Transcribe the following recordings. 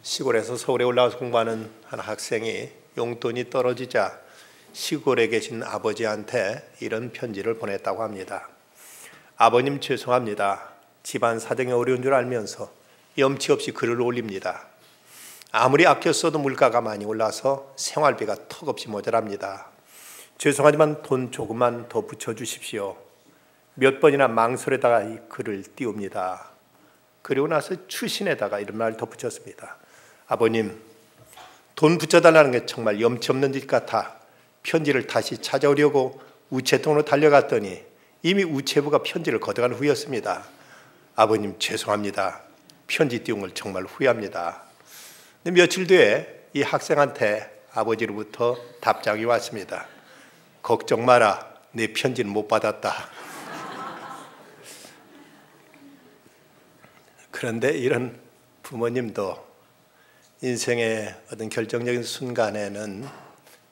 시골에서 서울에 올라와서 공부하는 한 학생이 용돈이 떨어지자 시골에 계신 아버지한테 이런 편지를 보냈다고 합니다. 아버님 죄송합니다. 집안 사정이 어려운 줄 알면서 염치 없이 글을 올립니다. 아무리 아껴 써도 물가가 많이 올라서 생활비가 턱없이 모자랍니다. 죄송하지만 돈 조금만 더 붙여주십시오. 몇 번이나 망설에다가 이 글을 띄웁니다. 그리고 나서 추신에다가 이런 말을 덧붙였습니다. 아버님, 돈 붙여달라는 게 정말 염치 없는 짓 같아 편지를 다시 찾아오려고 우체통으로 달려갔더니 이미 우체부가 편지를 걷어간 후였습니다. 아버님 죄송합니다. 편지 띄운 걸 정말 후회합니다. 근데 며칠 뒤에 이 학생한테 아버지로부터 답장이 왔습니다. 걱정 마라. 내 편지는 못 받았다. 그런데 이런 부모님도 인생의 어떤 결정적인 순간에는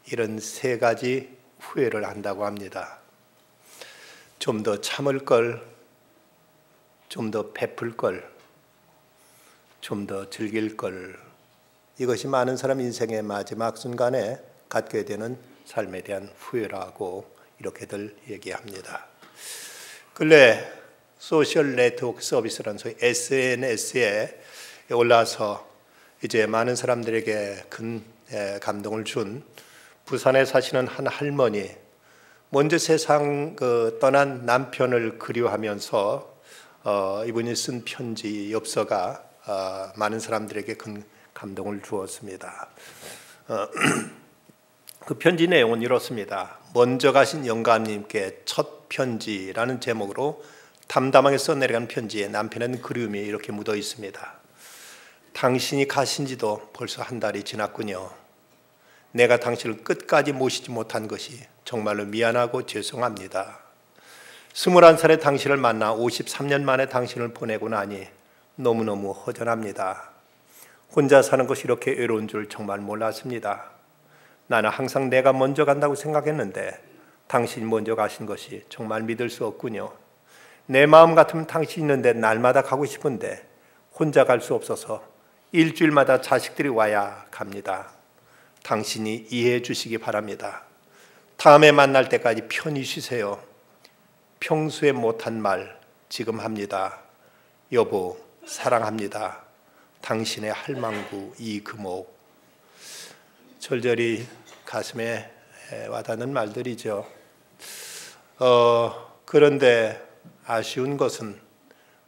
이런 세 가지 후회를 한다고 합니다. 좀 더 참을 걸, 좀 더 베풀 걸, 좀 더 즐길 걸. 이것이 많은 사람 인생의 마지막 순간에 갖게 되는 삶에 대한 후회라고 이렇게들 얘기합니다. 근래 소셜 네트워크 서비스라는 소위 SNS에 올라서 이제 많은 사람들에게 큰 감동을 준 부산에 사시는 한 할머니, 먼저 세상 떠난 남편을 그리워하면서 이분이 쓴 편지 엽서가 많은 사람들에게 큰 감동을 주었습니다. 그 편지 내용은 이렇습니다. 먼저 가신 영감님께 첫 편지라는 제목으로 담담하게 써내려간 편지에 남편의 그리움이 이렇게 묻어 있습니다. 당신이 가신 지도 벌써 한 달이 지났군요. 내가 당신을 끝까지 모시지 못한 것이 정말로 미안하고 죄송합니다. 21살에 당신을 만나 53년 만에 당신을 보내고 나니 너무너무 허전합니다. 혼자 사는 것이 이렇게 외로운 줄 정말 몰랐습니다. 나는 항상 내가 먼저 간다고 생각했는데 당신이 먼저 가신 것이 정말 믿을 수 없군요. 내 마음 같으면 당신이 있는데 날마다 가고 싶은데 혼자 갈 수 없어서 일주일마다 자식들이 와야 갑니다. 당신이 이해해 주시기 바랍니다. 다음에 만날 때까지 편히 쉬세요. 평소에 못한 말 지금 합니다. 여보 사랑합니다. 당신의 할망구 이금옥. 절절히 가슴에 와닿는 말들이죠. 그런데 아쉬운 것은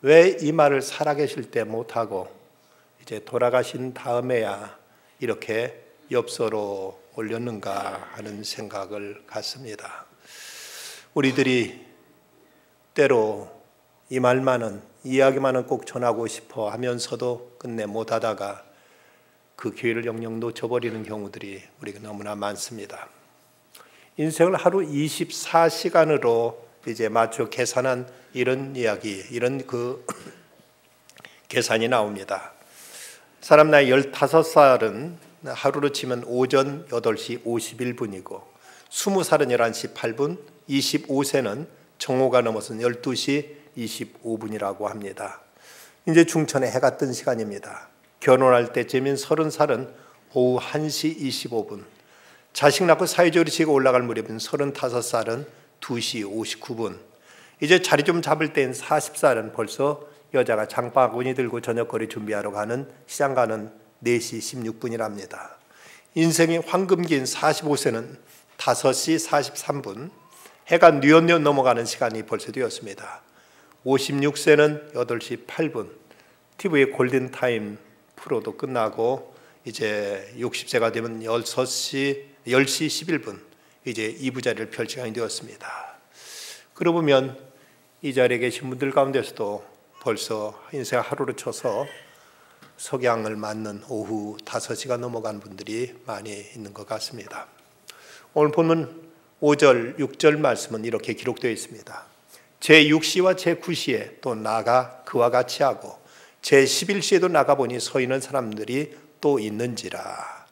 왜 이 말을 살아계실 때 못하고 이제 돌아가신 다음에야 이렇게 엽서로 올렸는가 하는 생각을 갖습니다. 우리들이 때로 이 말만은, 이야기만은 꼭 전하고 싶어 하면서도 끝내 못하다가 그 기회를 영영 놓쳐버리는 경우들이 우리가 너무나 많습니다. 인생을 하루 24시간으로 이제 맞춰 계산한 이런 이야기, 이런 계산이 나옵니다. 사람 나이 15살은 하루로 치면 오전 8시 51분이고 20살은 11시 8분, 25세는 정오가 넘어선 12시 25분이라고 합니다. 이제 중천에 해가 뜬 시간입니다. 결혼할 때쯤인 30살은 오후 1시 25분, 자식 낳고 사회적으로 지가 올라갈 무렵인 35살은 2시 59분, 이제 자리 좀 잡을 때인 40살은 벌써 여자가 장바구니 들고 저녁거리 준비하러 가는 시장 가는 4시 16분이랍니다. 인생이 황금기인 45세는 5시 43분, 해가 뉘엿뉘엿 넘어가는 시간이 벌써 되었습니다. 56세는 8시 8분, TV의 골든타임 프로도 끝나고 이제 60세가 되면 10시 11분, 이제 2부 자리를 펼 시간이 되었습니다. 그러고 보면 이 자리에 계신 분들 가운데서도 벌써 인생 하루를 쳐서 석양을 맞는 오후 5시가 넘어간 분들이 많이 있는 것 같습니다. 오늘 본문 5절, 6절 말씀은 이렇게 기록되어 있습니다. 제6시와 제9시에 또 나가 그와 같이 하고 제11시에도 나가보니 서 있는 사람들이 또 있는지라.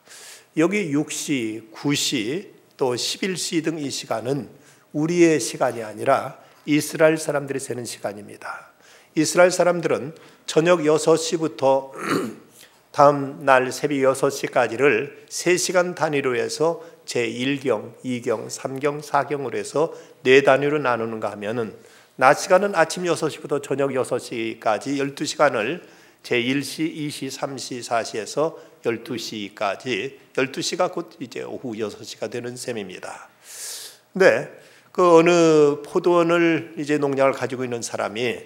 여기 6시, 9시, 또 11시 등 이 시간은 우리의 시간이 아니라 이스라엘 사람들이 세는 시간입니다. 이스라엘 사람들은 저녁 6시부터 다음 날 새벽 6시까지를 3시간 단위로 해서 제1경, 2경, 3경, 4경으로 해서 4단위로 나누는가 하면은 낮 시간은 아침 6시부터 저녁 6시까지 12시간을 제1시, 2시, 3시, 4시에서 12시까지 12시가 곧 이제 오후 6시가 되는 셈입니다. 근데 그 어느 포도원을 이제 농장을 가지고 있는 사람이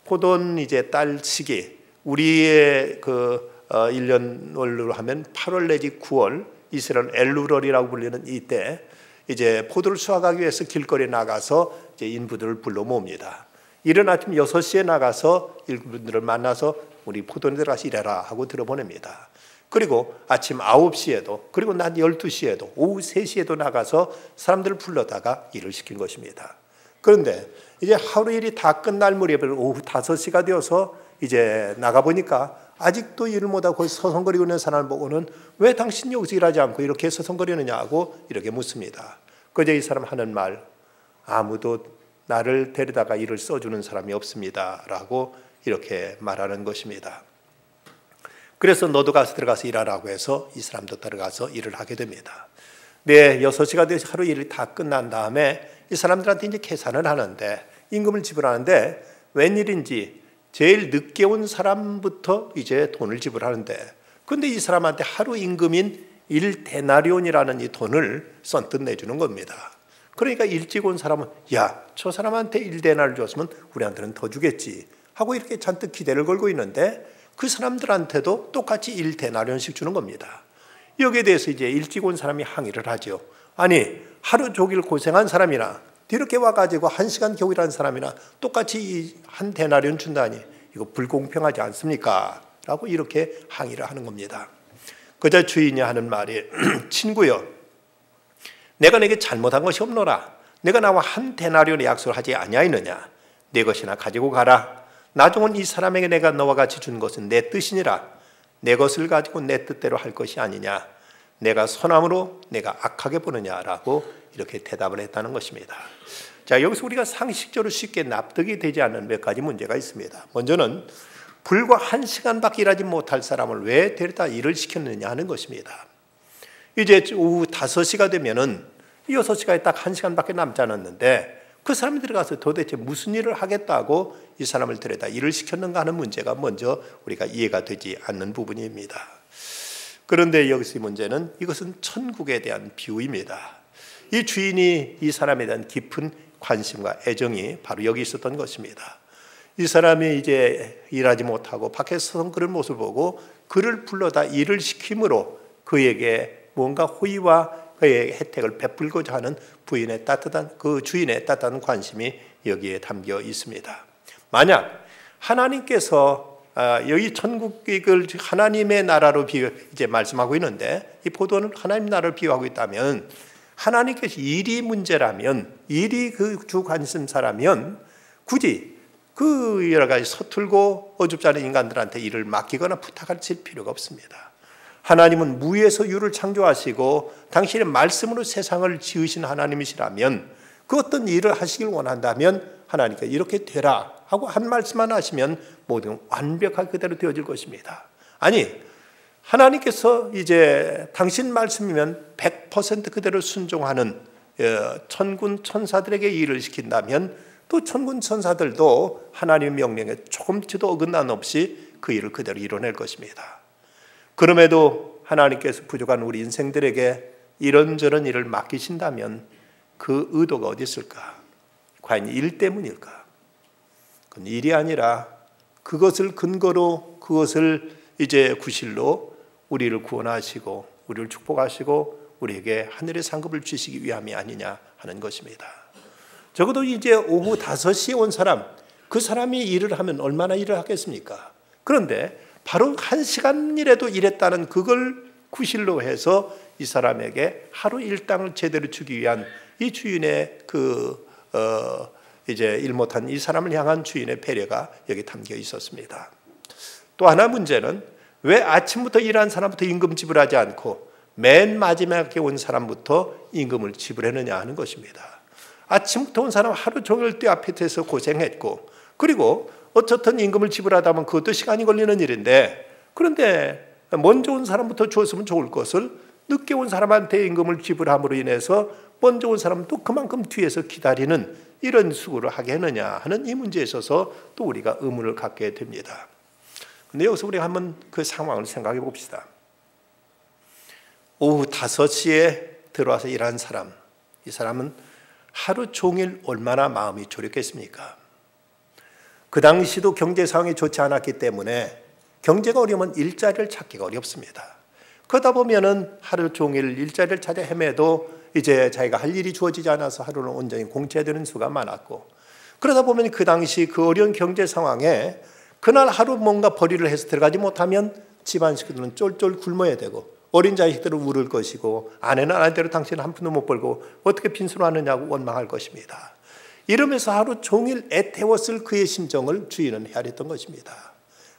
포도원 이제 딸 시기 우리의 그 1년월로 하면 8월 내지 9월 이스라엘 엘루럴이라고 불리는 이때 이제 포도를 수확하기 위해서 길거리에 나가서 이제 인부들을 불러 모읍니다. 이른 아침 6시에 나가서 인부들을 만나서 우리 포도원에 들어가서 일해라 하고 들어보냅니다. 그리고 아침 9시에도 그리고 낮 12시에도 오후 3시에도 나가서 사람들을 불러다가 일을 시킨 것입니다. 그런데 이제 하루 일이 다 끝날 무렵에 오후 5시가 되어서 이제 나가보니까 아직도 일을 못하고 거기 서성거리고 있는 사람을 보고는 왜 당신 여기서 일하지 않고 이렇게 서성거리느냐고 이렇게 묻습니다. 그저 이 사람 하는 말, 아무도 나를 데려다가 일을 써주는 사람이 없습니다 라고 이렇게 말하는 것입니다. 그래서 너도 가서 들어가서 일하라고 해서 이 사람도 들어가서 일을 하게 됩니다. 6시가 돼서 하루 일이 다 끝난 다음에 이 사람들한테 이제 계산을 하는데 임금을 지불하는데 웬일인지 제일 늦게 온 사람부터 이제 돈을 지불하는데 근데 이 사람한테 하루 임금인 1데나리온이라는 이 돈을 선뜻 내주는 겁니다. 그러니까 일찍 온 사람은 야, 저 사람한테 1데나를 줬으면 우리한테는 더 주겠지 하고 이렇게 잔뜩 기대를 걸고 있는데 그 사람들한테도 똑같이 1데나리온씩 주는 겁니다. 여기에 대해서 이제 일찍 온 사람이 항의를 하죠. 아니 하루 종일 고생한 사람이나 이렇게 와가지고 1시간 겨우 일한 사람이나 똑같이 한 데나리온 준다니 이거 불공평하지 않습니까? 라고 이렇게 항의를 하는 겁니다. 그자 주인이 하는 말이 친구여 내가 내게 잘못한 것이 없노라. 내가 나와 한 데나리온의 약속을 하지 아니하였느냐. 내 것이나 가지고 가라. 나중은 이 사람에게 내가 너와 같이 준 것은 내 뜻이니라. 내 것을 가지고 내 뜻대로 할 것이 아니냐. 내가 선함으로 내가 악하게 보느냐라고 이렇게 대답을 했다는 것입니다. 자, 여기서 우리가 상식적으로 쉽게 납득이 되지 않는 몇 가지 문제가 있습니다. 먼저는 불과 1시간밖에 일하지 못할 사람을 왜 데려다 일을 시켰느냐 하는 것입니다. 이제 오후 5시가 되면은 6시간에 딱 1시간밖에 남지 않았는데 그 사람이 들어가서 도대체 무슨 일을 하겠다고 이 사람을 데려다 일을 시켰는가 하는 문제가 먼저 우리가 이해가 되지 않는 부분입니다. 그런데 여기서 문제는 이것은 천국에 대한 비유입니다. 이 주인이 이 사람에 대한 깊은 관심과 애정이 바로 여기 있었던 것입니다. 이 사람이 이제 일하지 못하고 밖에서 그런 모습을 보고 그를 불러다 일을 시킴으로 그에게 뭔가 호의와 그의 혜택을 베풀고자 하는 부인의 따뜻한 그 주인의 따뜻한 관심이 여기에 담겨 있습니다. 만약 하나님께서 여기 천국을 하나님의 나라로 이제 말씀하고 있는데 이 포도는 하나님 나라를 비유하고 있다면 하나님께서 일이 문제라면 일이 그 주 관심사라면 굳이 그 여러 가지 서툴고 어줍지 않은 인간들한테 일을 맡기거나 부탁할 필요가 없습니다. 하나님은 무에서 유를 창조하시고 당신의 말씀으로 세상을 지으신 하나님이시라면 그 어떤 일을 하시길 원한다면 하나님께 이렇게 되라 하고 한 말씀만 하시면 모든 완벽하게 그대로 되어질 것입니다. 아니 하나님께서 이제 당신 말씀이면 100% 그대로 순종하는 천군 천사들에게 일을 시킨다면 또 천군 천사들도 하나님의 명령에 조금치도 어긋남 없이 그 일을 그대로 이뤄낼 것입니다. 그럼에도 하나님께서 부족한 우리 인생들에게 이런저런 일을 맡기신다면 그 의도가 어디 있을까? 과연 일 때문일까? 그건 일이 아니라 그것을 근거로 그것을 이제 구실로 우리를 구원하시고 우리를 축복하시고 우리에게 하늘의 상급을 주시기 위함이 아니냐 하는 것입니다. 적어도 이제 오후 5시에 온 사람, 그 사람이 일을 하면 얼마나 일을 하겠습니까? 그런데 바로 1시간이라도 일했다는 그걸 구실로 해서 이 사람에게 하루 일당을 제대로 주기 위한 이 주인의 이제 일 못한 이 사람을 향한 주인의 배려가 여기 담겨 있었습니다. 또 하나 문제는 왜 아침부터 일한 사람부터 임금 지불하지 않고 맨 마지막에 온 사람부터 임금을 지불했느냐 하는 것입니다. 아침부터 온 사람 하루 종일 때 앞에서 고생했고 그리고 어쨌든 임금을 지불하다 보면 그것도 시간이 걸리는 일인데 그런데 먼저 온 사람부터 주었으면 좋을 것을 늦게 온 사람한테 임금을 지불함으로 인해서 먼저 온 사람은 또 그만큼 뒤에서 기다리는 이런 수고를 하게 하느냐 하는 이 문제에 있어서 또 우리가 의문을 갖게 됩니다. 근데 여기서 우리가 한번 그 상황을 생각해 봅시다. 오후 5시에 들어와서 일하는 사람, 이 사람은 하루 종일 얼마나 마음이 졸였겠습니까? 그 당시도 경제 상황이 좋지 않았기 때문에 경제가 어려우면 일자리를 찾기가 어렵습니다. 그러다 보면은 하루 종일 일자리를 찾아 헤매도 이제 자기가 할 일이 주어지지 않아서 하루는 온전히 공채되는 수가 많았고, 그러다 보면 그 당시 그 어려운 경제 상황에 그날 하루 뭔가 벌이를 해서 들어가지 못하면 집안 식구들은 쫄쫄 굶어야 되고 어린 자식들은 울을 것이고 아내는 아내대로 당신은 한 푼도 못 벌고 어떻게 빈수로 하느냐고 원망할 것입니다. 이러면서 하루 종일 애태웠을 그의 심정을 주인은 헤아렸던 것입니다.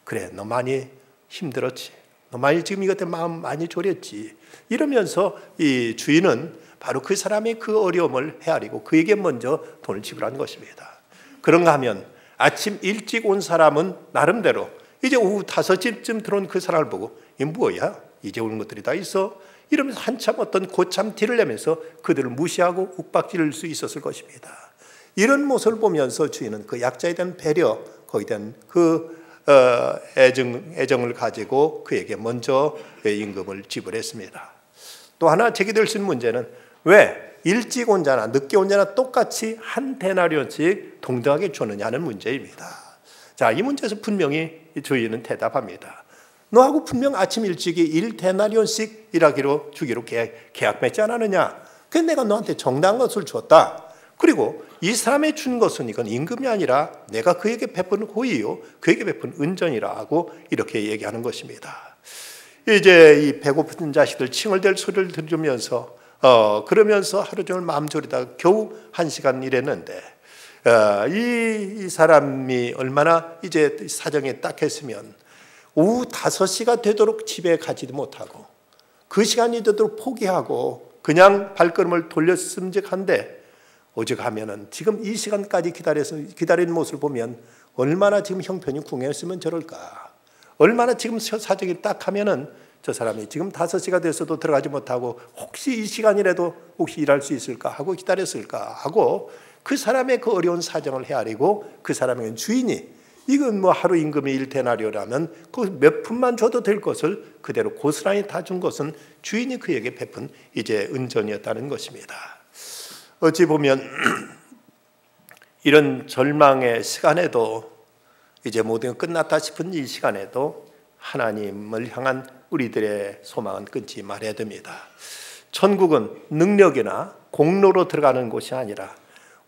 그래, 너 많이 힘들었지, 너 많이 지금 이것 때문에 마음 많이 졸였지, 이러면서 이 주인은 바로 그 사람의 그 어려움을 헤아리고 그에게 먼저 돈을 지불한 것입니다. 그런가 하면 아침 일찍 온 사람은 나름대로 이제 오후 5시쯤 들어온 그 사람을 보고 이 뭐야? 이제 오는 것들이 다 있어? 이러면서 한참 어떤 고참 티를 내면서 그들을 무시하고 욱박지를 수 있었을 것입니다. 이런 모습을 보면서 주인은 그 약자에 대한 배려, 거기에 대한 그 애정을 가지고 그에게 먼저 임금을 지불했습니다. 또 하나 제기될 수 있는 문제는 왜 일찍 온 자나 늦게 온 자나 똑같이 한 데나리온씩 동등하게 주느냐는 문제입니다. 자, 이 문제에서 분명히 주인은 대답합니다. 너하고 분명 아침 일찍이 1데나리온씩 일하기로 주기로 계약 맺지 않았느냐? 그래서 내가 너한테 정당한 것을 줬다. 그리고 이 사람의 준 것은 이건 임금이 아니라 내가 그에게 베푼 호의요, 그에게 베푼 은전이라 하고 이렇게 얘기하는 것입니다. 이제 이 배고픈 자식들 칭얼댈 소리를 들으면서 그러면서 하루 종일 마음 졸이다가 겨우 1시간 일했는데 이 사람이 얼마나 이제 사정이 딱했으면 오후 5시가 되도록 집에 가지도 못하고 그 시간이 되도록 포기하고 그냥 발걸음을 돌렸음직한데 오죽하면은 지금 이 시간까지 기다리는 모습을 보면 얼마나 지금 형편이 궁했으면 저럴까, 얼마나 지금 사정이 딱하면은 저 사람이 지금 5시가 됐어도 들어가지 못하고 혹시 이 시간이라도 혹시 일할 수 있을까 하고 기다렸을까 하고 그 사람의 그 어려운 사정을 헤아리고 그 사람의 주인이 이건 뭐 하루 임금이 1데나리오라면 그 몇 푼만 줘도 될 것을 그대로 고스란히 다 준 것은 주인이 그에게 베푼 이제 은전이었다는 것입니다. 어찌 보면 이런 절망의 시간에도 이제 모든 게 끝났다 싶은 이 시간에도 하나님을 향한 우리들의 소망은 끊지 말아야 됩니다. 천국은 능력이나 공로로 들어가는 곳이 아니라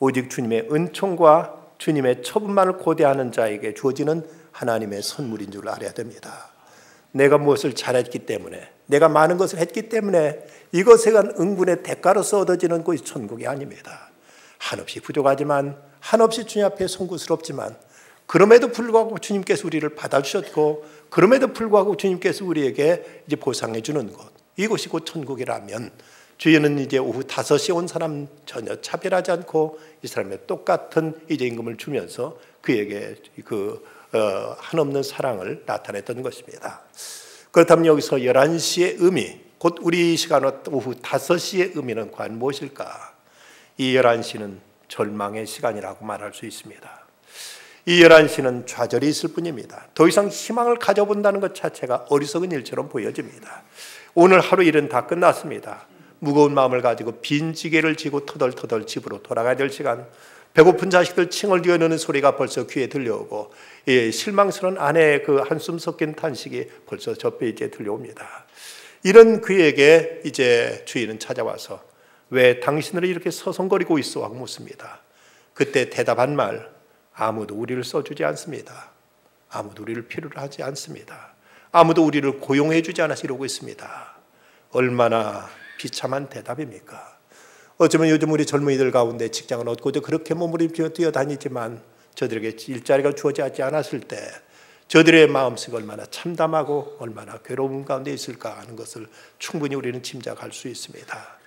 오직 주님의 은총과 주님의 처분만을 고대하는 자에게 주어지는 하나님의 선물인 줄 알아야 됩니다. 내가 무엇을 잘했기 때문에, 내가 많은 것을 했기 때문에 이것에 대한 응분의 대가로서 얻어지는 것이 천국이 아닙니다. 한없이 부족하지만, 한없이 주님 앞에 송구스럽지만, 그럼에도 불구하고 주님께서 우리를 받아주셨고, 그럼에도 불구하고 주님께서 우리에게 이제 보상해 주는 것, 이것이 곧 천국이라면 주인은 이제 오후 5시에 온 사람 전혀 차별하지 않고 이 사람의 똑같은 이제 임금을 주면서 그에게 그 한없는 사랑을 나타냈던 것입니다. 그렇다면 여기서 11시의 의미, 곧 우리 시간 오후 5시의 의미는 과연 무엇일까? 이 11시는 절망의 시간이라고 말할 수 있습니다. 이 11시는 좌절이 있을 뿐입니다. 더 이상 희망을 가져본다는 것 자체가 어리석은 일처럼 보여집니다. 오늘 하루 일은 다 끝났습니다. 무거운 마음을 가지고 빈 지게를 지고 터덜터덜 집으로 돌아가야 될 시간, 배고픈 자식들 칭얼 뛰어노는 소리가 벌써 귀에 들려오고 실망스러운 아내의 그 한숨 섞인 탄식이 벌써 젖배 이제 들려옵니다. 이런 그에게 이제 주인은 찾아와서 왜 당신들은 이렇게 서성거리고 있어? 하고 묻습니다. 그때 대답한 말, 아무도 우리를 써주지 않습니다. 아무도 우리를 필요로 하지 않습니다. 아무도 우리를 고용해 주지 않아서 이러고 있습니다. 얼마나 비참한 대답입니까? 어쩌면 요즘 우리 젊은이들 가운데 직장을 얻고도 그렇게 몸부림치며 뛰어다니지만 저들에게 일자리가 주어지지 않았을 때 저들의 마음속이 얼마나 참담하고 얼마나 괴로움 가운데 있을까 하는 것을 충분히 우리는 짐작할 수 있습니다.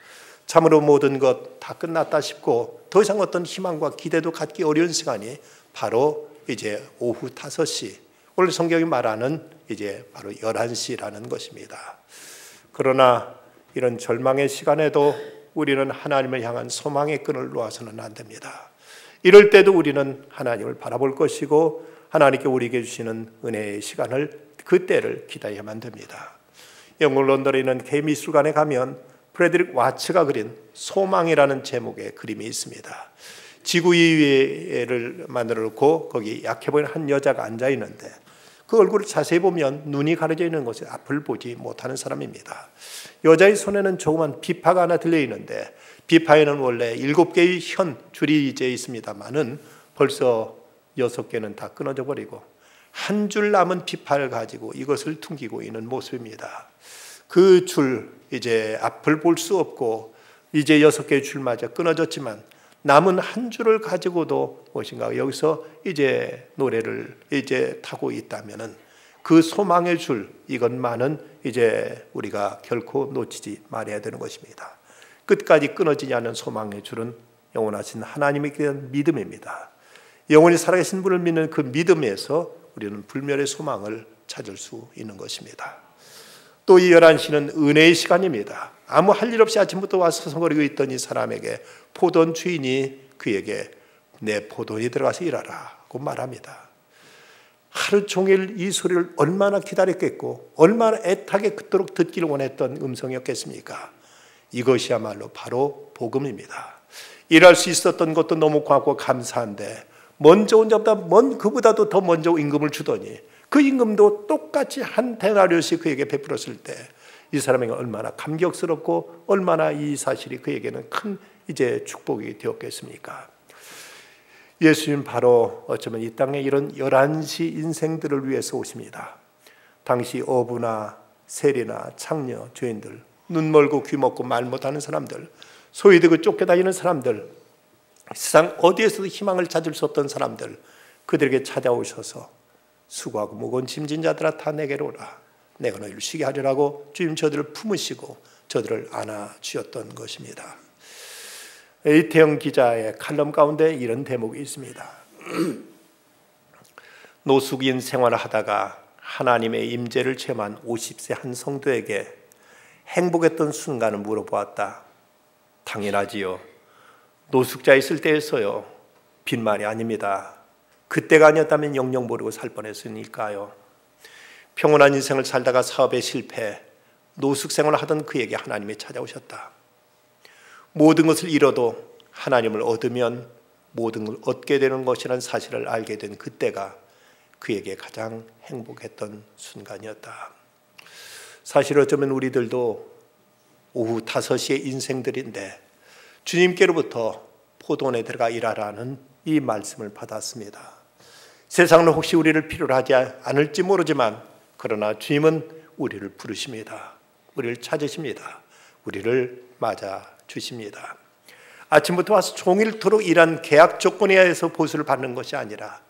참으로 모든 것 다 끝났다 싶고 더 이상 어떤 희망과 기대도 갖기 어려운 시간이 바로 이제 오후 5시, 오늘 성경이 말하는 이제 바로 11시라는 것입니다. 그러나 이런 절망의 시간에도 우리는 하나님을 향한 소망의 끈을 놓아서는 안 됩니다. 이럴 때도 우리는 하나님을 바라볼 것이고 하나님께 우리에게 주시는 은혜의 시간을, 그 때를 기다려야만 됩니다. 영국 런던에 있는 K미술관에 가면 프레드릭 와츠가 그린 소망이라는 제목의 그림이 있습니다. 지구 위를 만들어 놓고 거기 약해 보이는 한 여자가 앉아 있는데 그 얼굴을 자세히 보면 눈이 가려져 있는 것에 앞을 보지 못하는 사람입니다. 여자의 손에는 조그만 비파가 하나 들려 있는데 비파에는 원래 7개의 현 줄이 이제 있습니다만은 벌써 6개는 다 끊어져 버리고 한 줄 남은 비파를 가지고 이것을 퉁기고 있는 모습입니다. 그 줄, 이제 앞을 볼 수 없고 이제 6개의 줄마저 끊어졌지만 남은 한 줄을 가지고도 무엇인가 여기서 이제 노래를 이제 타고 있다면은 그 소망의 줄, 이것만은 이제 우리가 결코 놓치지 말아야 되는 것입니다. 끝까지 끊어지지 않는 소망의 줄은 영원하신 하나님에 대한 믿음입니다. 영원히 살아계신 분을 믿는 그 믿음에서 우리는 불멸의 소망을 찾을 수 있는 것입니다. 또 이 11시는 은혜의 시간입니다. 아무 할 일 없이 아침부터 와서 서성거리고 있던 이 사람에게 포도원 주인이 그에게 내 포도원에 들어가서 일하라고 말합니다. 하루 종일 이 소리를 얼마나 기다렸겠고 얼마나 애타게 그토록 듣기를 원했던 음성이었겠습니까? 이것이야말로 바로 복음입니다. 일할 수 있었던 것도 너무 고맙고 감사한데 먼저 온 자보다 그보다도 더 먼저 임금을 주더니 그 임금도 똑같이 한 데나리오씩 그에게 베풀었을 때 이 사람에게 얼마나 감격스럽고 얼마나 이 사실이 그에게는 큰 이제 축복이 되었겠습니까? 예수님 바로 어쩌면 이 땅에 이런 11시 인생들을 위해서 오십니다. 당시 어부나 세리나 창녀, 죄인들, 눈 멀고 귀 먹고 말 못하는 사람들, 소외되고 쫓겨다니는 사람들, 세상 어디에서도 희망을 찾을 수 없던 사람들, 그들에게 찾아오셔서 수고하고 무거운 짐진 자들아 다 내게로 오라, 내가 너희를 쉬게 하리라고 주님 저들을 품으시고 저들을 안아주셨던 것입니다. 이태영 기자의 칼럼 가운데 이런 대목이 있습니다. 노숙인 생활을 하다가 하나님의 임재를 체험한 50세 한 성도에게 행복했던 순간을 물어보았다. 당연하지요. 노숙자 있을 때에서요. 빈말이 아닙니다. 그때가 아니었다면 영영 모르고 살 뻔했으니까요. 평온한 인생을 살다가 사업에 실패, 노숙 생활을 하던 그에게 하나님이 찾아오셨다. 모든 것을 잃어도 하나님을 얻으면 모든 걸 얻게 되는 것이라는 사실을 알게 된 그때가 그에게 가장 행복했던 순간이었다. 사실 어쩌면 우리들도 오후 5시의 인생들인데 주님께로부터 포도원에 들어가 일하라는 이 말씀을 받았습니다. 세상은 혹시 우리를 필요로 하지 않을지 모르지만 그러나 주님은 우리를 부르십니다. 우리를 찾으십니다. 우리를 맞아 주십니다. 아침부터 와서 종일토록 일한 계약 조건에 의해서 보수를 받는 것이 아니라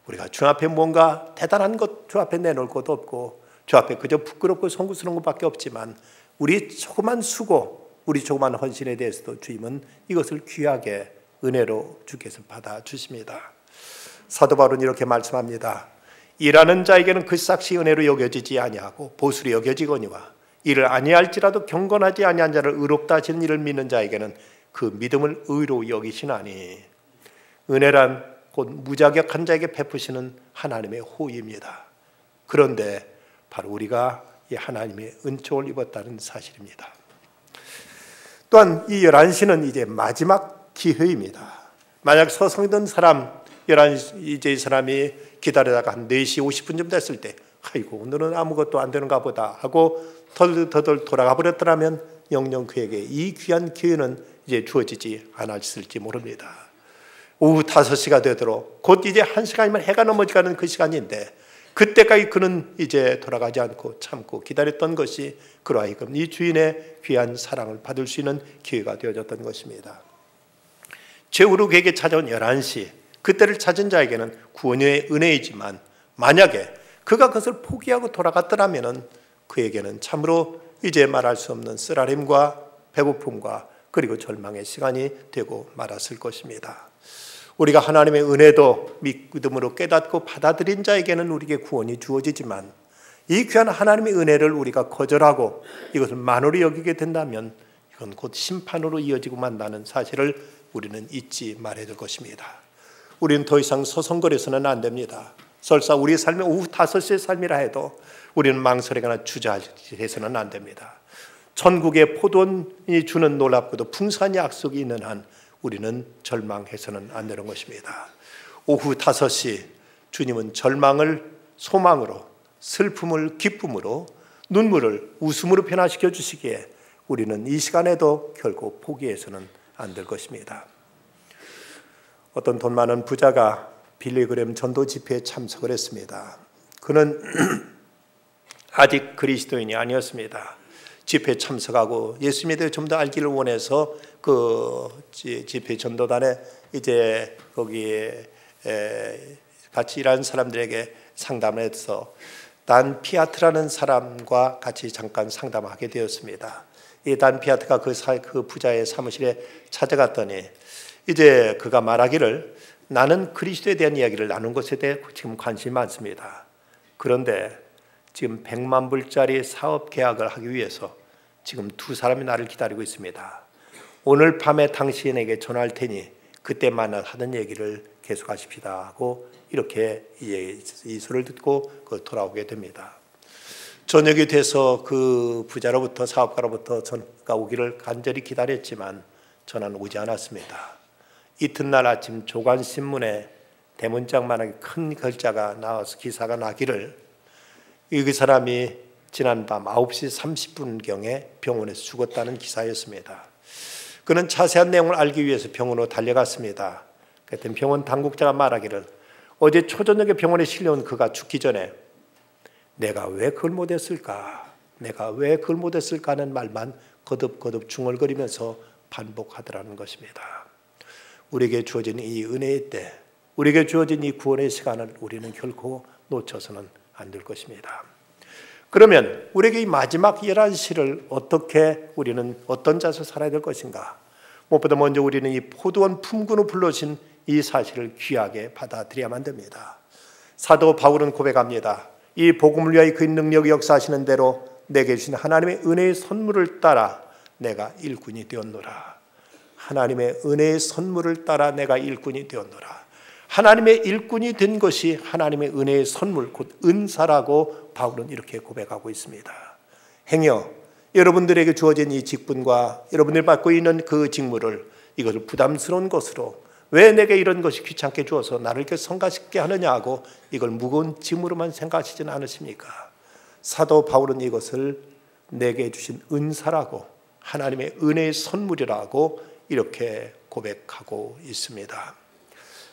우리가 주 앞에 뭔가 대단한 것 주 앞에 내놓을 것도 없고 주 앞에 그저 부끄럽고 송구스러운 것밖에 없지만 우리 조그만 수고, 우리 조그만 헌신에 대해서도 주님은 이것을 귀하게 은혜로 주께서 받아주십니다. 사도 바울은 이렇게 말씀합니다. 일하는 자에게는 그 삭시 은혜로 여겨지지 아니하고 보수로 여겨지거니와 이를 아니할지라도 경건하지 아니한 자를 의롭다 하시는 이를 믿는 자에게는 그 믿음을 의로 여기시나니. 은혜란 곧 무자격한 자에게 베푸시는 하나님의 호의입니다. 그런데 바로 우리가 이 하나님의 은총을 입었다는 사실입니다. 또한 이 11시는 이제 마지막 기회입니다. 만약 서성이던 사람 11시 이제 이 사람이 기다리다가 한 4시 50분쯤 됐을 때 아이고 오늘은 아무것도 안 되는가 보다 하고 덜덜 돌아가 버렸더라면 영영 그에게 이 귀한 기회는 이제 주어지지 않았을지 모릅니다. 오후 5시가 되도록 곧 이제 1시간이면 해가 넘어가는 그 시간인데 그때까지 그는 이제 돌아가지 않고 참고 기다렸던 것이 그로 하여금 이 주인의 귀한 사랑을 받을 수 있는 기회가 되어졌던 것입니다. 최후로 그에게 찾아온 11시, 그때를 찾은 자에게는 구원의 은혜이지만 만약에 그가 그것을 포기하고 돌아갔더라면 그에게는 참으로 이제 말할 수 없는 쓰라림과 배고픔과 그리고 절망의 시간이 되고 말았을 것입니다. 우리가 하나님의 은혜도 믿음으로 깨닫고 받아들인 자에게는 우리에게 구원이 주어지지만 이 귀한 하나님의 은혜를 우리가 거절하고 이것을 만으로 여기게 된다면 이건 곧 심판으로 이어지고 만다는 사실을 우리는 잊지 말아야 될 것입니다. 우리는 더 이상 서성거려서는 안 됩니다. 설사 우리의 삶이 오후 5시의 삶이라 해도 우리는 망설이거나 주저해서는 안 됩니다. 천국의 포도원이 주는 놀랍고도 풍성한 약속이 있는 한 우리는 절망해서는 안 되는 것입니다. 오후 5시 주님은 절망을 소망으로, 슬픔을 기쁨으로, 눈물을 웃음으로 변화시켜 주시기에 우리는 이 시간에도 결코 포기해서는 안 될 것입니다. 어떤 돈 많은 부자가 빌리그램 전도 집회에 참석을 했습니다. 그는 아직 그리스도인이 아니었습니다. 집회에 참석하고 예수님에 대해 좀 더 알기를 원해서 그 집회 전도단에 이제 거기에 같이 일하는 사람들에게 상담을 해서 단 피아트라는 사람과 같이 잠깐 상담하게 되었습니다. 이 단 피아트가 그 부자의 사무실에 찾아갔더니 이제 그가 말하기를 나는 그리스도에 대한 이야기를 나눈 것에 대해 지금 관심이 많습니다. 그런데 지금 100만 불짜리 사업 계약을 하기 위해서 지금 2사람이 나를 기다리고 있습니다. 오늘 밤에 당신에게 전화할 테니 그때 만나 하던 얘기를 계속하십시다 하고 이렇게 이 소리를 듣고 돌아오게 됩니다. 저녁이 돼서 그 부자로부터 사업가로부터 전화가 오기를 간절히 기다렸지만 전화는 오지 않았습니다. 이튿날 아침 조간신문에 대문짝만하게 큰 글자가 나와서 기사가 나기를 그 사람이 지난밤 9시 30분경에 병원에서 죽었다는 기사였습니다. 그는 자세한 내용을 알기 위해서 병원으로 달려갔습니다. 그랬더니 병원 당국자가 말하기를 어제 초저녁에 병원에 실려온 그가 죽기 전에 내가 왜 그걸 못했을까? 내가 왜 그걸 못했을까 하는 말만 거듭거듭 중얼거리면서 반복하더라는 것입니다. 우리에게 주어진 이 은혜의 때, 우리에게 주어진 이 구원의 시간을 우리는 결코 놓쳐서는 안 될 것입니다. 그러면 우리에게 이 마지막 11시를 어떻게 우리는 어떤 자세로 살아야 될 것인가? 무엇보다 먼저 우리는 이 포도원 품꾼으로 불러신 이 사실을 귀하게 받아들여야만 됩니다. 사도 바울은 고백합니다. 이 복음을 위하여 그 능력이 역사하시는 대로 내게 주신 하나님의 은혜의 선물을 따라 내가 일꾼이 되었노라. 하나님의 은혜의 선물을 따라 내가 일꾼이 되었노라. 하나님의 일꾼이 된 것이 하나님의 은혜의 선물, 곧 은사라고 바울은 이렇게 고백하고 있습니다. 행여 여러분들에게 주어진 이 직분과 여러분들이 맡고 있는 그 직무를 이것을 부담스러운 것으로 왜 내게 이런 것이 귀찮게 주어서 나를 이렇게 성가시게 하느냐 하고 이걸 무거운 짐으로만 생각하시지는 않으십니까? 사도 바울은 이것을 내게 주신 은사라고 하나님의 은혜의 선물이라고 이렇게 고백하고 있습니다.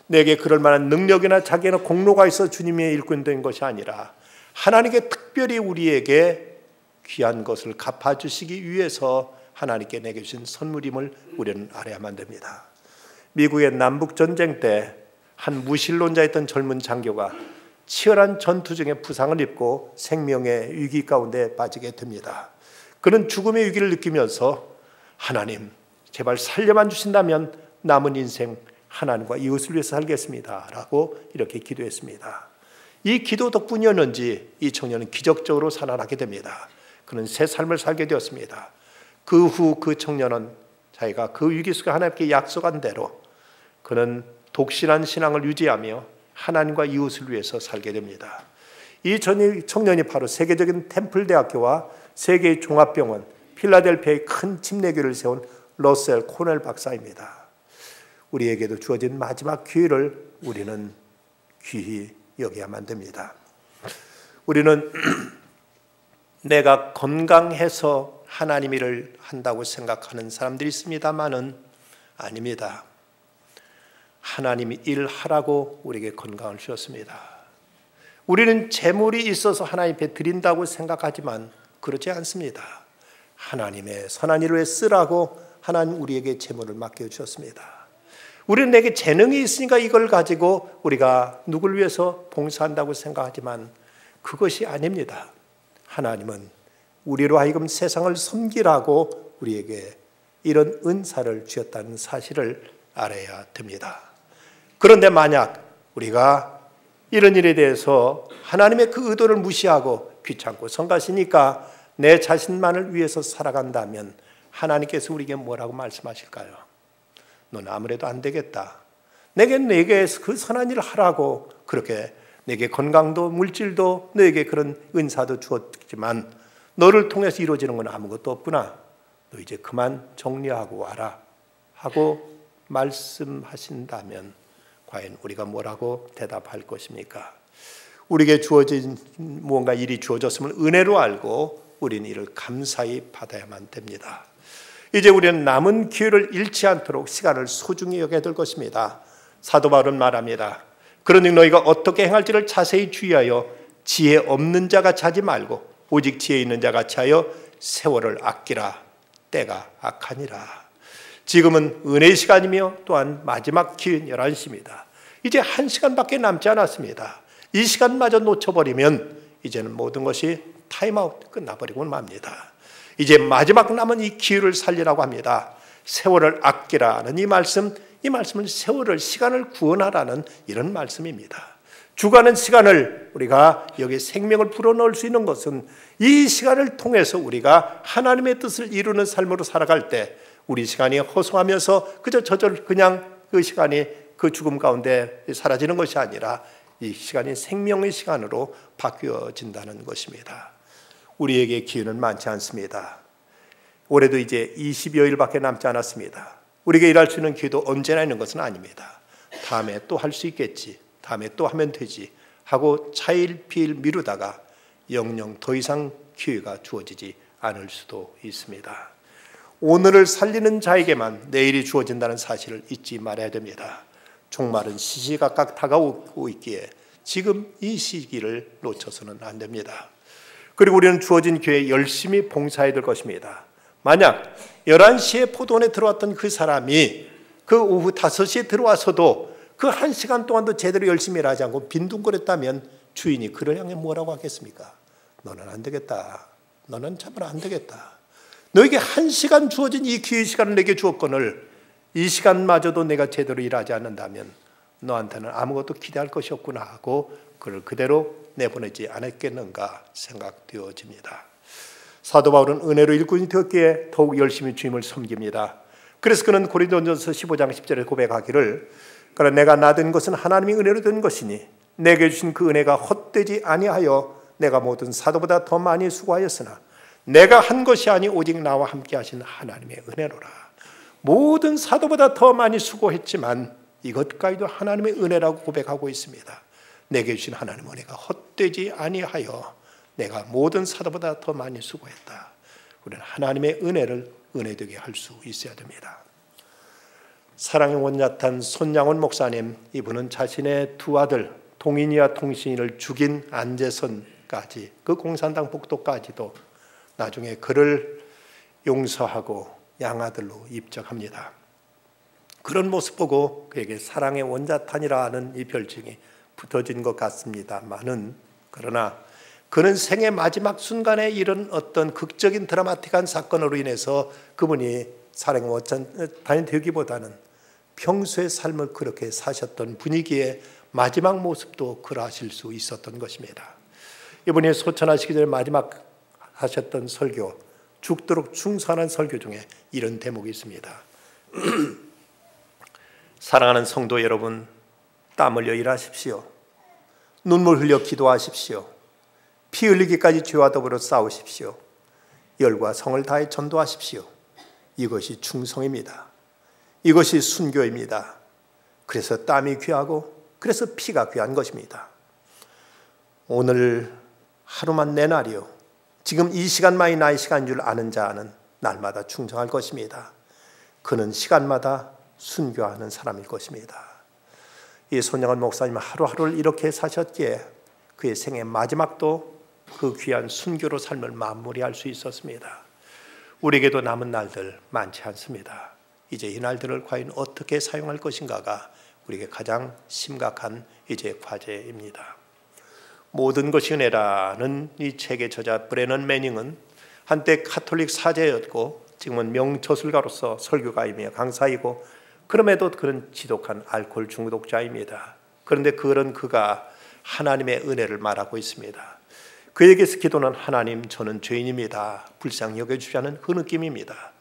내게 그럴 만한 능력이나 자기나 공로가 있어 주님의 일꾼 된 것이 아니라 하나님께 특별히 우리에게 귀한 것을 갚아주시기 위해서 하나님께 내게 주신 선물임을 우리는 알아야만 됩니다. 미국의 남북전쟁 때 한 무신론자였던 젊은 장교가 치열한 전투 중에 부상을 입고 생명의 위기 가운데 빠지게 됩니다. 그는 죽음의 위기를 느끼면서 하나님 제발 살려만 주신다면 남은 인생 하나님과 이웃을 위해서 살겠습니다 라고 이렇게 기도했습니다. 이 기도 덕분이었는지 이 청년은 기적적으로 살아나게 됩니다. 그는 새 삶을 살게 되었습니다. 그 후 그 청년은 자기가 그 위기 속에 하나님께 약속한 대로 그는 독실한 신앙을 유지하며 하나님과 이웃을 위해서 살게 됩니다. 이 청년이 바로 세계적인 템플대학교와 세계의 종합병원 필라델피아의 큰 침례교를 세운 러셀 코넬 박사입니다. 우리에게도 주어진 마지막 기회를 우리는 귀히 여겨야만 됩니다. 우리는 내가 건강해서 하나님 일을 한다고 생각하는 사람들이 있습니다만은 아닙니다. 하나님이 일하라고 우리에게 건강을 주셨습니다. 우리는 재물이 있어서 하나님 앞에 드린다고 생각하지만 그렇지 않습니다. 하나님의 선한 일을 쓰라고 하나님 우리에게 재물을 맡겨주셨습니다. 우리는 내게 재능이 있으니까 이걸 가지고 우리가 누굴 위해서 봉사한다고 생각하지만 그것이 아닙니다. 하나님은 우리로 하여금 세상을 섬기라고 우리에게 이런 은사를 주셨다는 사실을 알아야 됩니다. 그런데 만약 우리가 이런 일에 대해서 하나님의 그 의도를 무시하고 귀찮고 성가시니까 내 자신만을 위해서 살아간다면 하나님께서 우리에게 뭐라고 말씀하실까요? 너는 아무래도 안 되겠다. 내게 그 선한 일을 하라고 그렇게 내게 건강도 물질도 너에게 그런 은사도 주었지만 너를 통해서 이루어지는 건 아무것도 없구나. 너 이제 그만 정리하고 와라 하고 말씀하신다면 과연 우리가 뭐라고 대답할 것입니까? 우리에게 주어진 무언가 일이 주어졌음을 은혜로 알고 우리는 이를 감사히 받아야만 됩니다. 이제 우리는 남은 기회를 잃지 않도록 시간을 소중히 여겨야 될 것입니다. 사도 바울은 말합니다. 그러니 너희가 어떻게 행할지를 자세히 주의하여 지혜 없는 자가 자지 말고 오직 지혜 있는 자가 자여 세월을 아끼라. 때가 악하니라. 지금은 은혜의 시간이며 또한 마지막 기회인 11시입니다. 이제 1시간밖에 남지 않았습니다. 이 시간마저 놓쳐버리면 이제는 모든 것이 타임아웃 끝나버리고 맙니다. 이제 마지막 남은 이 기회를 살리라고 합니다. 세월을 아끼라는 이 말씀은 세월을 시간을 구원하라는 이런 말씀입니다. 주가는 시간을 우리가 여기 생명을 불어넣을 수 있는 것은 이 시간을 통해서 우리가 하나님의 뜻을 이루는 삶으로 살아갈 때 우리 시간이 허송하면서 그저 그냥 그 시간이 그 죽음 가운데 사라지는 것이 아니라 이 시간이 생명의 시간으로 바뀌어진다는 것입니다. 우리에게 기회는 많지 않습니다. 올해도 이제 20여일밖에 남지 않았습니다. 우리에게 일할 수 있는 기회도 언제나 있는 것은 아닙니다. 다음에 또 할 수 있겠지, 다음에 또 하면 되지 하고 차일피일 미루다가 영영 더 이상 기회가 주어지지 않을 수도 있습니다. 오늘을 살리는 자에게만 내일이 주어진다는 사실을 잊지 말아야 됩니다. 종말은 시시각각 다가오고 있기에 지금 이 시기를 놓쳐서는 안 됩니다. 그리고 우리는 주어진 기회에 열심히 봉사해야 될 것입니다. 만약 11시에 포도원에 들어왔던 그 사람이 그 오후 5시에 들어와서도 그 1시간 동안도 제대로 열심히 일하지 않고 빈둥거렸다면 주인이 그를 향해 뭐라고 하겠습니까? 너는 안 되겠다. 너는 참으로 안 되겠다. 너에게 1시간 주어진 이 기회의 시간을 내게 주었거늘 이 시간마저도 내가 제대로 일하지 않는다면 너한테는 아무것도 기대할 것이 없구나 하고 그를 그대로 내보내지 않았겠는가 생각되어집니다. 사도 바울은 은혜로 일꾼이 되었기에 더욱 열심히 주님을 섬깁니다. 그래서 그는 고린도전서 15장 10절에 고백하기를 그러나 내가 나된 것은 하나님이 은혜로 된 것이니 내게 주신 그 은혜가 헛되지 아니하여 내가 모든 사도보다 더 많이 수고하였으나 내가 한 것이 아니 오직 나와 함께 하신 하나님의 은혜로라. 모든 사도보다 더 많이 수고했지만 이것까지도 하나님의 은혜라고 고백하고 있습니다. 내게 주신 하나님의 은혜가 헛되지 아니하여 내가 모든 사도보다 더 많이 수고했다. 우리는 하나님의 은혜를 은혜되게 할 수 있어야 됩니다. 사랑의 원자탄 손양원 목사님, 이분은 자신의 두 아들 동인이와 통신이를 죽인 안재선까지 그 공산당 복도까지도 나중에 그를 용서하고 양아들로 입적합니다. 그런 모습 보고 그에게 사랑의 원자탄이라 하는 이 별칭이 붙어진 것 같습니다만은 그러나 그는 생의 마지막 순간에 이런 어떤 극적인 드라마틱한 사건으로 인해서 그분이 사랑의 원자탄이 되기보다는 평소의 삶을 그렇게 사셨던 분위기에 마지막 모습도 그러하실 수 있었던 것입니다. 이분이 소천하시기 전에 마지막 하셨던 설교, 죽도록 충성하는 설교 중에 이런 대목이 있습니다. 사랑하는 성도 여러분, 땀 흘려 일하십시오. 눈물 흘려 기도하십시오. 피 흘리기까지 죄와 더불어 싸우십시오. 열과 성을 다해 전도하십시오. 이것이 충성입니다. 이것이 순교입니다. 그래서 땀이 귀하고 그래서 피가 귀한 것입니다. 오늘 하루만 내 날이요. 지금 이 시간만이 나의 시간인 줄 아는 자는 날마다 충성할 것입니다. 그는 시간마다 순교하는 사람일 것입니다. 이 손양원 목사님은 하루하루를 이렇게 사셨기에 그의 생의 마지막도 그 귀한 순교로 삶을 마무리할 수 있었습니다. 우리에게도 남은 날들 많지 않습니다. 이제 이 날들을 과연 어떻게 사용할 것인가가 우리에게 가장 심각한 이제 과제입니다. 모든 것이 은혜라는 이 책의 저자 브레넌 매닝은 한때 카톨릭 사제였고 지금은 명저술가로서 설교가이며 강사이고 그럼에도 그는 지독한 알코올 중독자입니다. 그런데 그가 하나님의 은혜를 말하고 있습니다. 그에게서 기도는 하나님, 저는 죄인입니다. 불쌍히 여겨주지 않은 그 느낌입니다.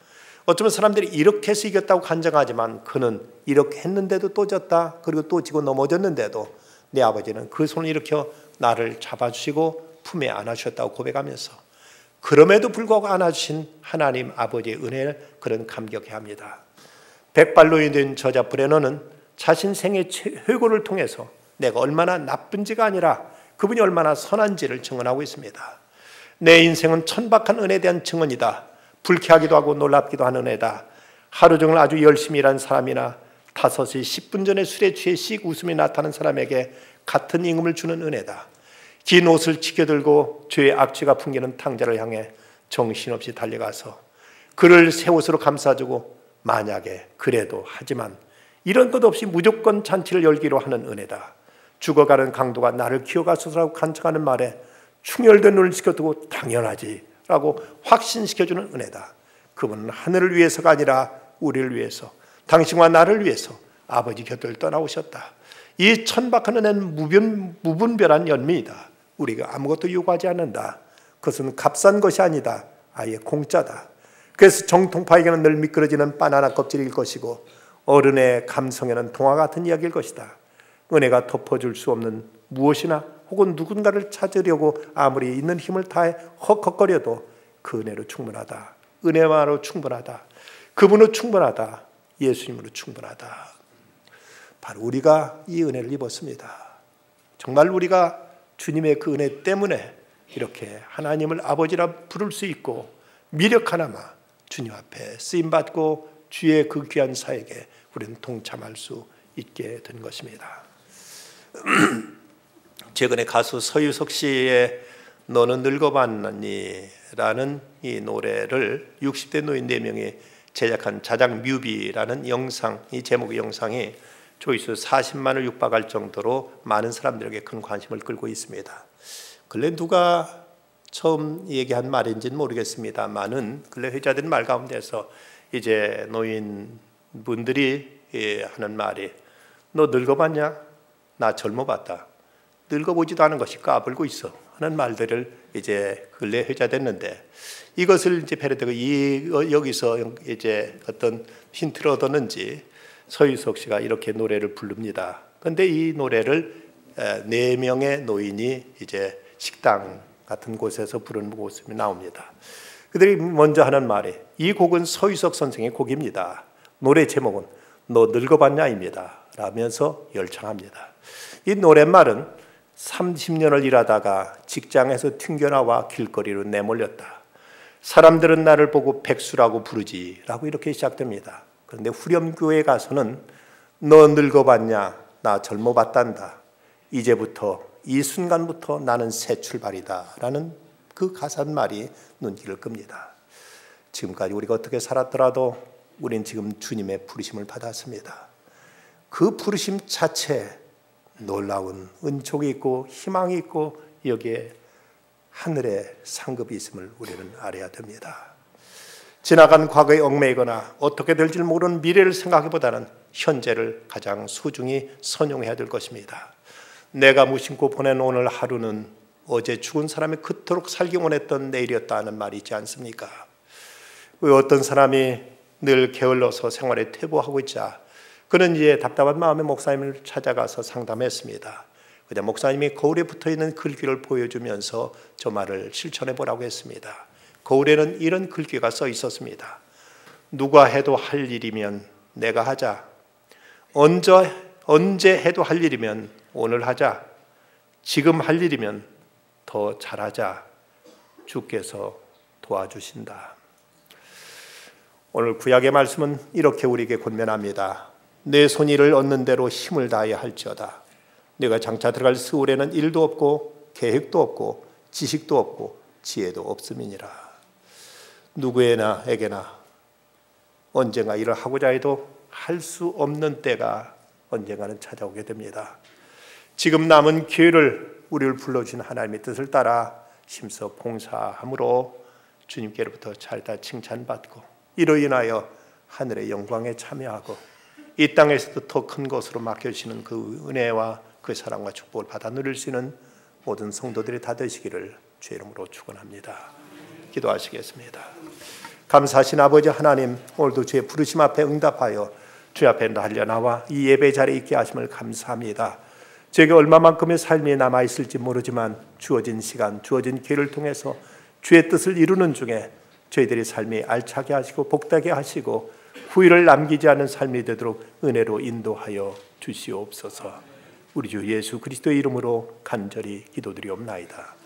어쩌면 사람들이 이렇게 해서 이겼다고 간증하지만 그는 이렇게 했는데도 또 졌다. 그리고 또 지고 넘어졌는데도 내 아버지는 그 손을 일으켜 나를 잡아주시고 품에 안아주셨다고 고백하면서 그럼에도 불구하고 안아주신 하나님 아버지의 은혜를 그는 감격해합니다. 백발로인이 된 저자 브레너는 자신 생애 회고를 통해서 내가 얼마나 나쁜지가 아니라 그분이 얼마나 선한지를 증언하고 있습니다. 내 인생은 천박한 은혜에 대한 증언이다. 불쾌하기도 하고 놀랍기도 한 은혜다. 하루 종일 아주 열심히 일한 사람이나 5시 10분 전에 술에 취해 씩 웃음이 나타나는 사람에게 같은 임금을 주는 은혜다. 긴 옷을 지켜들고 죄의 악취가 풍기는 탕자를 향해 정신없이 달려가서 그를 새 옷으로 감싸주고 만약에 그래도 하지만 이런 것 없이 무조건 잔치를 열기로 하는 은혜다. 죽어가는 강도가 나를 기어가소서라고 간청하는 말에 충혈된 눈을 지켜두고 당연하지 라고 확신시켜주는 은혜다. 그분은 하늘을 위해서가 아니라 우리를 위해서, 당신과 나를 위해서 아버지 곁을 떠나오셨다. 이 천박한 은혜는 무분별한 연민이다. 우리가 아무것도 요구하지 않는다. 그것은 값싼 것이 아니다. 아예 공짜다. 그래서 정통파에게는 늘 미끄러지는 바나나 껍질일 것이고 어른의 감성에는 동화 같은 이야기일 것이다. 은혜가 덮어줄 수 없는 무엇이나 혹은 누군가를 찾으려고 아무리 있는 힘을 다해 헉헉거려도 그 은혜로 충분하다. 은혜만으로 충분하다. 그분으로 충분하다. 예수님으로 충분하다. 바로 우리가 이 은혜를 입었습니다. 정말 우리가 주님의 그 은혜 때문에 이렇게 하나님을 아버지라 부를 수 있고 미력 하나마 주님 앞에 쓰임받고 주의 그 귀한 사역에 우리는 동참할 수 있게 된 것입니다. 최근에 가수 서유석 씨의 너는 늙어봤니? 라는 이 노래를 60대 노인 4명이 제작한 자작 뮤비라는 영상, 이 제목의 영상이 조회수 40만을 육박할 정도로 많은 사람들에게 큰 관심을 끌고 있습니다. 근래 누가 처음 얘기한 말인지는 모르겠습니다만은 근래 회자된 말 가운데서 이제 노인분들이 하는 말이 너 늙어봤냐? 나 젊어봤다. 늙어보지도 않은 것이 까불고 있어 하는 말들을 이제 근래 회자됐는데 이것을 이제 패러디가 여기서 이제 어떤 힌트를 얻었는지 서유석 씨가 이렇게 노래를 부릅니다. 그런데 이 노래를 4명의 노인이 이제 식당 같은 곳에서 부르는 모습이 나옵니다. 그들이 먼저 하는 말이 이 곡은 서유석 선생의 곡입니다. 노래 제목은 너 늙어봤냐입니다. 라면서 열창합니다. 이 노랫말은 30년을 일하다가 직장에서 튕겨나와 길거리로 내몰렸다. 사람들은 나를 보고 백수라고 부르지 라고 이렇게 시작됩니다. 그런데 후렴교에 가서는 너 늙어봤냐? 나 젊어봤단다. 이제부터 이 순간부터 나는 새 출발이다 라는 그 가사말이 눈길을 끕니다. 지금까지 우리가 어떻게 살았더라도 우린 지금 주님의 부르심을 받았습니다. 그 부르심 자체에 놀라운 은총이 있고 희망이 있고 여기에 하늘의 상급이 있음을 우리는 알아야 됩니다. 지나간 과거에 얽매이거나 어떻게 될지 모르는 미래를 생각하기보다는 현재를 가장 소중히 선용해야 될 것입니다. 내가 무심코 보낸 오늘 하루는 어제 죽은 사람이 그토록 살기 원했던 내일이었다 하는 말이 있지 않습니까? 왜 어떤 사람이 늘 게을러서 생활에 퇴보하고 있자 그는 이제 답답한 마음에 목사님을 찾아가서 상담했습니다. 그냥 목사님이 거울에 붙어있는 글귀를 보여주면서 저 말을 실천해 보라고 했습니다. 거울에는 이런 글귀가 써 있었습니다. 누가 해도 할 일이면 내가 하자. 언제 해도 할 일이면 오늘 하자. 지금 할 일이면 더 잘하자. 주께서 도와주신다. 오늘 구약의 말씀은 이렇게 우리에게 권면합니다. 내 손일을 얻는 대로 힘을 다해야 할지어다. 내가 장차 들어갈 스울에는 일도 없고 계획도 없고 지식도 없고 지혜도 없음이니라. 누구에게나 언젠가 일을 하고자 해도 할 수 없는 때가 언젠가는 찾아오게 됩니다. 지금 남은 기회를 우리를 불러주신 하나님의 뜻을 따라 힘써 봉사함으로 주님께로부터 잘다 칭찬받고 이로 인하여 하늘의 영광에 참여하고 이 땅에서도 더 큰 것으로 맡겨주시는 그 은혜와 그 사랑과 축복을 받아 누릴 수 있는 모든 성도들이 다 되시기를 주의 이름으로 축원합니다. 기도하시겠습니다. 감사하신 아버지 하나님, 오늘도 주의 부르심 앞에 응답하여 주 앞에 달려나와 이 예배 자리에 있게 하심을 감사합니다. 저에게 얼마만큼의 삶이 남아있을지 모르지만 주어진 시간, 주어진 기회를 통해서 주의 뜻을 이루는 중에 저희들의 삶이 알차게 하시고 복되게 하시고 후회를 남기지 않은 삶이 되도록 은혜로 인도하여 주시옵소서. 우리 주 예수 그리스도의 이름으로 간절히 기도드리옵나이다.